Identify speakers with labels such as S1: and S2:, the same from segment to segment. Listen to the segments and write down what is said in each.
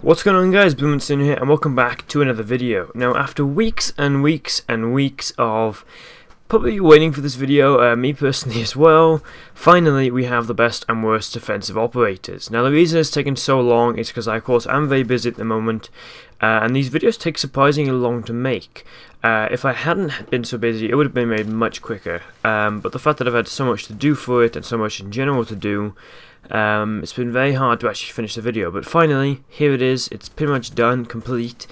S1: What's going on, guys? Boominson here, and welcome back to another video. Now, after weeks and weeks and weeks of probably waiting for this video, me personally as well, finally we have the best and worst defensive operators. Now, the reason it's taken so long is because I, of course, am very busy at the moment, and these videos take surprisingly long to make. If I hadn't been so busy, it would have been made much quicker, but the fact that I've had so much to do for it, and so much in general to do, it's been very hard to actually finish the video, but finally, here it is. It's pretty much done, complete,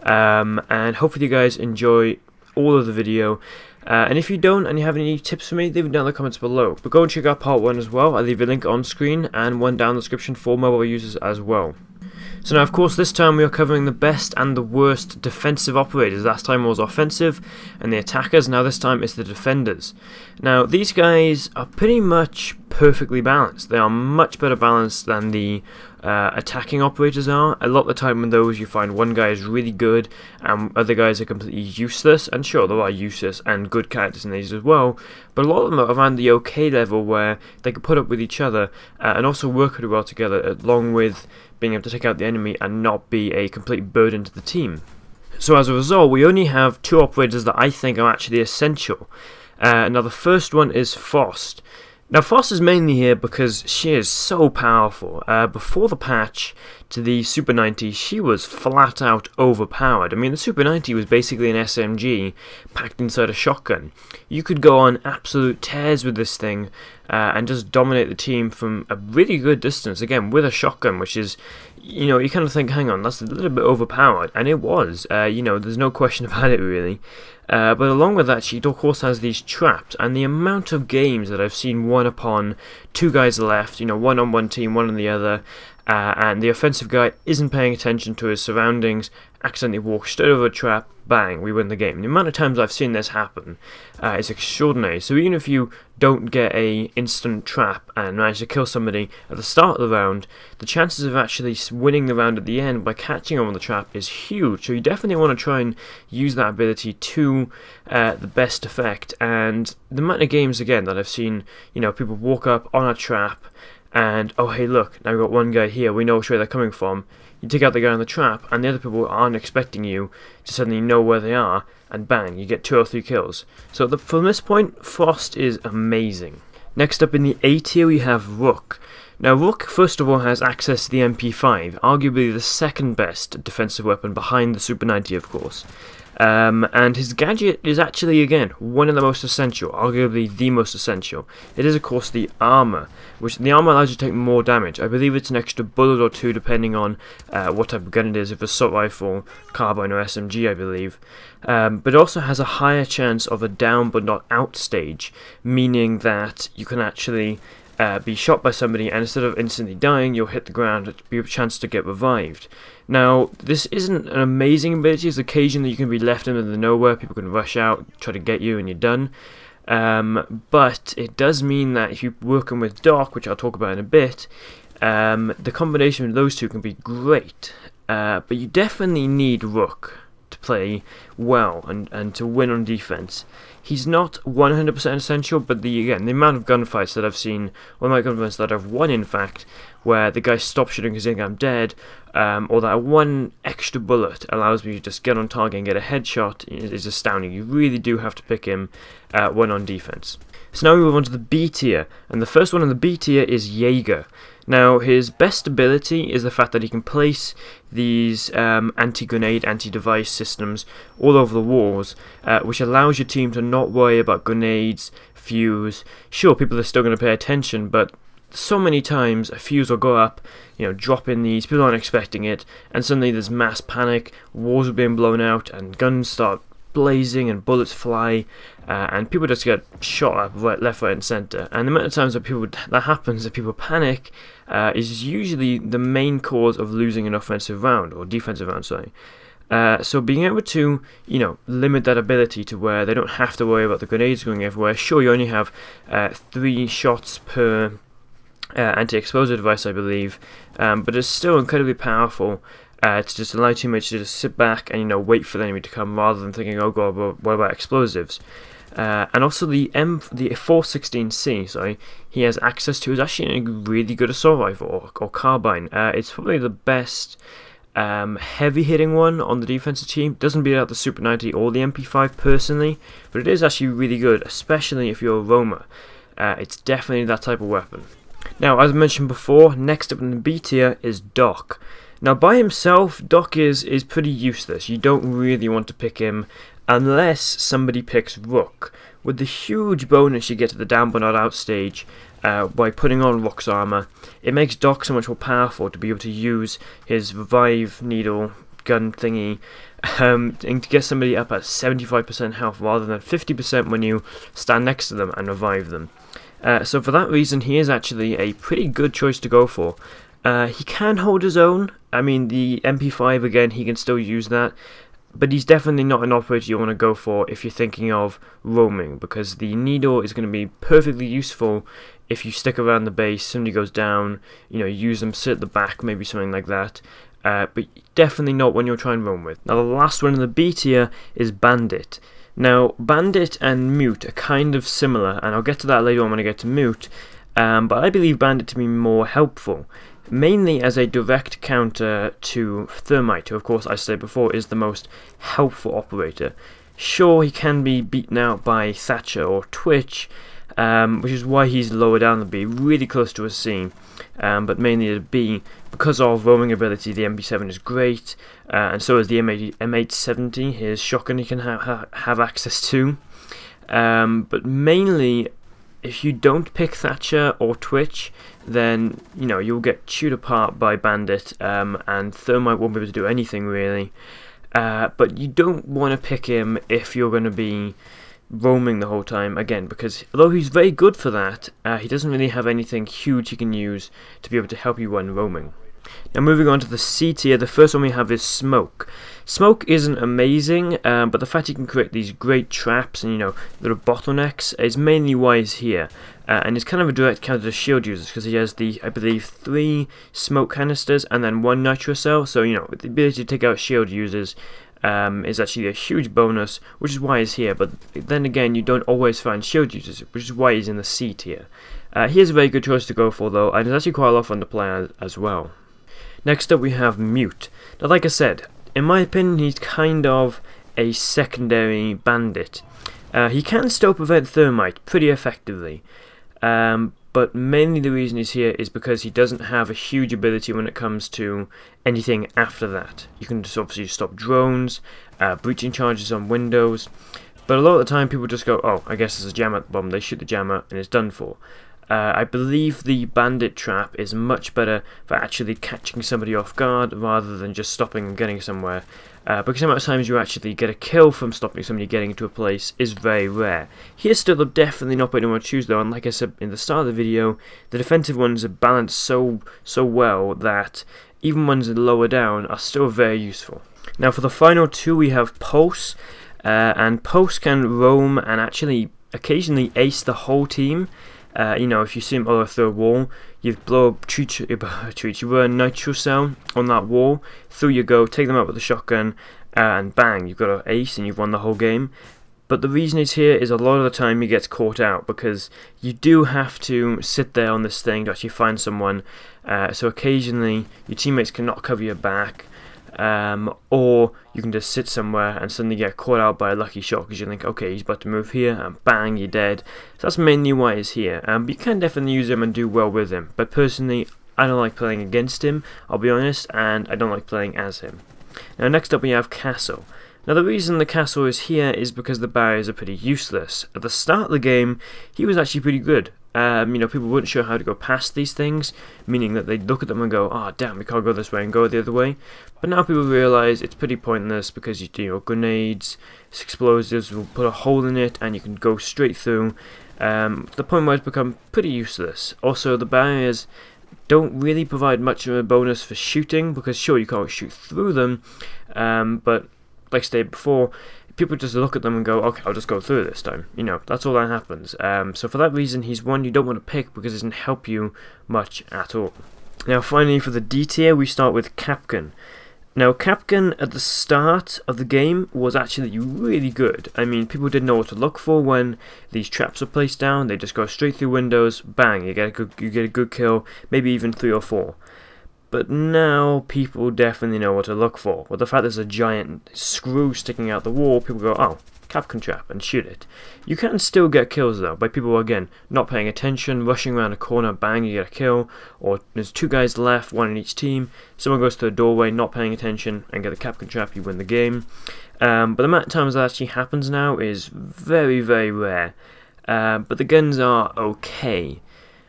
S1: and hopefully you guys enjoy all of the video. And if you don't and you have any tips for me, leave it down in the comments below. But go and check out part 1 as well. I'll leave a link on screen and one down in the description for mobile users as well. So now, of course, this time we are covering the best and the worst defensive operators. Last time was offensive and the attackers, now this time it's the defenders. Now, these guys are pretty much perfectly balanced. They are much better balanced than the attacking operators are. A lot of the time in those you find one guy is really good and other guys are completely useless, and sure, there are useless and good characters in these as well, but a lot of them are around the okay level where they can put up with each other and also work really well together, along with being able to take out the enemy and not be a complete burden to the team. So as a result, we only have 2 operators that I think are actually essential. Now the first one is Faust. Now Faust is mainly here because she is so powerful. Before the patch to the Super 90, she was flat out overpowered. I mean, the Super 90 was basically an SMG packed inside a shotgun. You could go on absolute tears with this thing and just dominate the team from a really good distance, again, with a shotgun, which is, you know, you kind of think, hang on, that's a little bit overpowered, and it was, you know, there's no question about it, really. But along with that, she of course has these traps, and the amount of games that I've seen one upon 2 guys left, you know, one on one team, one on the other, and the offensive guy isn't paying attention to his surroundings, accidentally walks straight over a trap, bang, we win the game. The amount of times I've seen this happen is extraordinary. So even if you don't get a instant trap and manage to kill somebody at the start of the round, the chances of actually winning the round at the end by catching them on the trap is huge. So you definitely want to try and use that ability to the best effect. And the amount of games, again, that I've seen, you know, people walk up on a trap and, oh hey look, now we've got one guy here, we know which way they're coming from. You take out the guy on the trap, and the other people aren't expecting you to suddenly know where they are, and bang, you get 2 or 3 kills. So from this point, Frost is amazing. Next up in the A tier, we have Rook. Now, Rook, first of all, has access to the MP5, arguably the second best defensive weapon behind the Super 90, of course. And his gadget is actually, again, one of the most essential, arguably the most essential. It is, of course, the armor, which the armor allows you to take more damage. I believe it's an extra bullet or 2 depending on what type of gun it is, if it's assault rifle, carbine, or SMG, I believe. But it also has a higher chance of a down but not out stage, meaning that you can actually be shot by somebody, and instead of instantly dying, you'll hit the ground, it'll be a chance to get revived. Now, this isn't an amazing ability, it's occasionally you can be left in the middle of nowhere, people can rush out, try to get you, and you're done. But it does mean that if you're working with Doc, which I'll talk about in a bit, the combination of those two can be great. But you definitely need Rook to play well and to win on defense. He's not 100% essential, but the amount of gunfights that I've seen, or the amount of gunfights that I've won, in fact, where the guy stops shooting because I'm dead, or that one extra bullet allows me to just get on target and get a headshot is astounding. You really do have to pick him when on defense. So now we move on to the B tier, and the first one in the B tier is Jäger. Now, his best ability is the fact that he can place these anti-grenade, anti-device systems all over the walls, which allows your team to not worry about grenades, fuse. Sure, people are still going to pay attention, but so many times a fuse will go up, you know, drop in these, people aren't expecting it, and suddenly there's mass panic, walls are being blown out, and guns start blazing and bullets fly, and people just get shot up left, right and centre. And the amount of times that people panic is usually the main cause of losing an offensive round, or defensive round, sorry. So being able to, you know, limit that ability to where they don't have to worry about the grenades going everywhere. Sure, you only have 3 shots per anti-explosive device, I believe, but it's still incredibly powerful to just allow teammates to just sit back and, you know, wait for the enemy to come, rather than thinking, oh god, what about explosives? And also the 416C, sorry, he has access to is actually a really good assault rifle or carbine. It's probably the best heavy hitting one on the defensive team. Doesn't beat out the Super 90 or the MP5 personally, but it is actually really good, especially if you're a roamer. It's definitely that type of weapon. Now, as I mentioned before, next up in the B tier is Doc. Now, by himself, Doc is pretty useless. You don't really want to pick him unless somebody picks Rook, with the huge bonus you get to the down but not out stage by putting on Rook's armor. It makes Doc so much more powerful to be able to use his revive needle gun thingy and to get somebody up at 75% health rather than 50% when you stand next to them and revive them. So for that reason, he is actually a pretty good choice to go for. He can hold his own. I mean, the MP5, again, he can still use that. But he's definitely not an operator you want to go for if you're thinking of roaming, because the needle is going to be perfectly useful if you stick around the base, somebody goes down, use them, sit at the back, maybe something like that. But definitely not when you're trying to roam with. Now, the last one in the B tier is Bandit. Now, Bandit and Mute are kind of similar, and I'll get to that later on when I get to Mute, but I believe Bandit to be more helpful, mainly as a direct counter to Thermite, who of course I said before is the most helpful operator. Sure, he can be beaten out by Thatcher or Twitch, which is why he's lower down the B, really close to a C, but mainly a B. Because of roaming ability, the MP7 is great, and so is the M870, his shotgun he can have access to. But mainly, if you don't pick Thatcher or Twitch, then you'll get chewed apart by Bandit, and Thermite won't be able to do anything really. But you don't want to pick him if you're going to be roaming the whole time, again, because although he's very good for that, he doesn't really have anything huge he can use to be able to help you when roaming. Now, moving on to the C tier, the first one we have is Smoke. Smoke isn't amazing, but the fact he can create these great traps and little bottlenecks is mainly why he's here, and it's kind of a direct counter to shield users because he has I believe 3 smoke canisters and then 1 nitro cell, so the ability to take out shield users is actually a huge bonus, which is why he's here. But then again, you don't always find shield users, which is why he's in the C tier. He is a very good choice to go for though, and it's actually quite a lot of fun to play as well. Next up we have Mute. Now, like I said, in my opinion, he's kind of a secondary Bandit. He can still prevent Thermite pretty effectively, but mainly the reason he's here is because he doesn't have a huge ability when it comes to anything after that. You can just obviously stop drones, breaching charges on windows, but a lot of the time people just go, oh, I guess there's a jammer at the bottom, they shoot the jammer and it's done for. I believe the Bandit trap is much better for actually catching somebody off guard rather than just stopping and getting somewhere, because the amount of times you actually get a kill from stopping somebody getting into a place is very rare. He is still definitely not putting one to choose though, and like I said in the start of the video, the defensive ones are balanced so well that even ones lower down are still very useful. Now, for the final two we have Pulse, and Pulse can roam and actually occasionally ace the whole team. If you see him through a wall, you blow a you burn a nitro cell on that wall, through you go, take them out with a shotgun, and bang, you've got an ace and you've won the whole game. But the reason he's here is a lot of the time he gets caught out, because you do have to sit there on this thing to actually find someone, so occasionally your teammates cannot cover your back, or you can just sit somewhere and suddenly get caught out by a lucky shot because you think, okay, he's about to move here, and bang, you're dead. So that's mainly why he's here. But you can definitely use him and do well with him. But personally, I don't like playing against him, I'll be honest, and I don't like playing as him. Now, next up we have Castle. Now, the reason the Castle is here is because the barriers are pretty useless. At the start of the game, he was actually pretty good. People weren't sure how to go past these things, meaning that they'd look at them and go, oh damn, we can't go this way, and go the other way. But now people realise it's pretty pointless because grenades, explosives will put a hole in it and you can go straight through. The point where it's become pretty useless. Also, the barriers don't really provide much of a bonus for shooting, because sure, you can't shoot through them, but like I stated before, people just look at them and go, okay, I'll just go through this time. That's all that happens. So for that reason, he's one you don't want to pick because it doesn't help you much at all. Now, finally, for the D tier, we start with Kapkan. Now, Kapkan at the start of the game was actually really good. I mean, people didn't know what to look for when these traps are placed down. They just go straight through windows, bang, you get a good kill, maybe even 3 or 4. but now people definitely know what to look for. With the fact there's a giant screw sticking out the wall, people go, oh, Kapkan trap, and shoot it. You can still get kills though, by people, again, not paying attention, rushing around a corner, bang, you get a kill, or there's 2 guys left, 1 in each team, someone goes to the doorway, not paying attention, and get the Kapkan trap, you win the game. But the amount of times that actually happens now is very, very rare, but the guns are okay.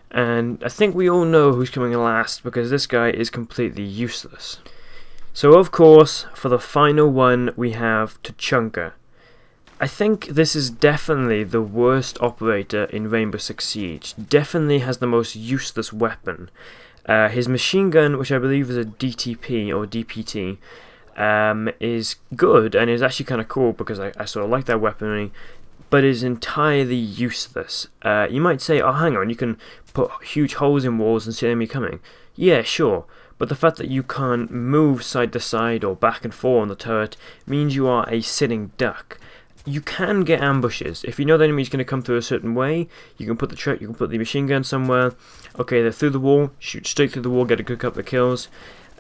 S1: And I think we all know who's coming last, because this guy is completely useless. So of course, for the final one, we have Tachanka. I think this is definitely the worst operator in Rainbow Six Siege. Definitely has the most useless weapon. His machine gun, which I believe is a DTP or DPT, is good and is actually kind of cool because I sort of like that weaponry, but is entirely useless. You might say, oh hang on, you can put huge holes in walls and see the enemy coming. Yeah, sure. But the fact that you can't move side to side or back and forth on the turret means you are a sitting duck. You can get ambushes. If you know the enemy's going to come through a certain way, you can put the turret, you can put the machine gun somewhere. Okay, they're through the wall, shoot straight through the wall, get a good couple of kills.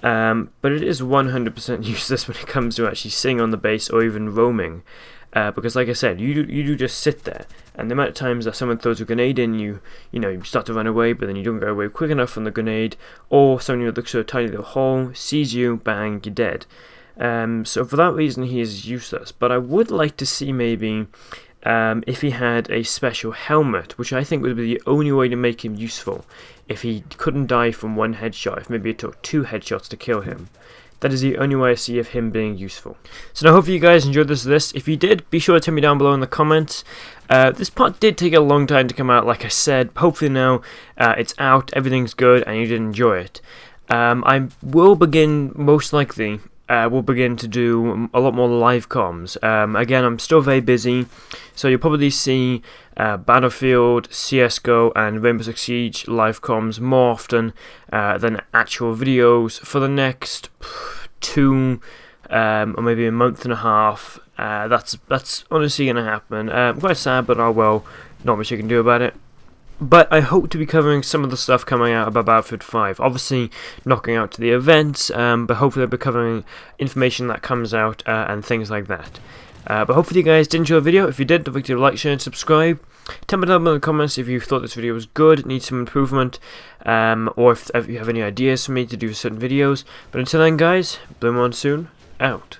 S1: But it is 100% useless when it comes to actually sitting on the base or even roaming. Because like I said, you do just sit there, and the amount of times that someone throws a grenade in you, you start to run away, but then you don't go away quick enough from the grenade, or someone who looks through a tiny little hole, sees you, bang, you're dead. So for that reason he is useless, but I would like to see maybe if he had a special helmet, which I think would be the only way to make him useful. If he couldn't die from 1 headshot, if maybe it took 2 headshots to kill him. That is the only way I see of him being useful. So now hopefully you guys enjoyed this list. If you did, be sure to tell me down below in the comments. This part did take a long time to come out, like I said. Hopefully now it's out, everything's good, and you did enjoy it. I will begin, most likely, we'll begin to do a lot more live comms. Again, I'm still very busy, so you'll probably see Battlefield, CSGO, and Rainbow Six Siege live comms more often than actual videos for the next 2 or maybe a month and a half. That's honestly going to happen. I'm quite sad, but oh well, not much you can do about it. But I hope to be covering some of the stuff coming out about Battlefield 5. Obviously, knocking out to the events, but hopefully I'll be covering information that comes out and things like that. But hopefully you guys did enjoy the video. If you did, don't forget to like, share, and subscribe. Tell me down below in the comments if you thought this video was good, needs some improvement, or if you have any ideas for me to do certain videos. But until then, guys, Blue Monsoon, out.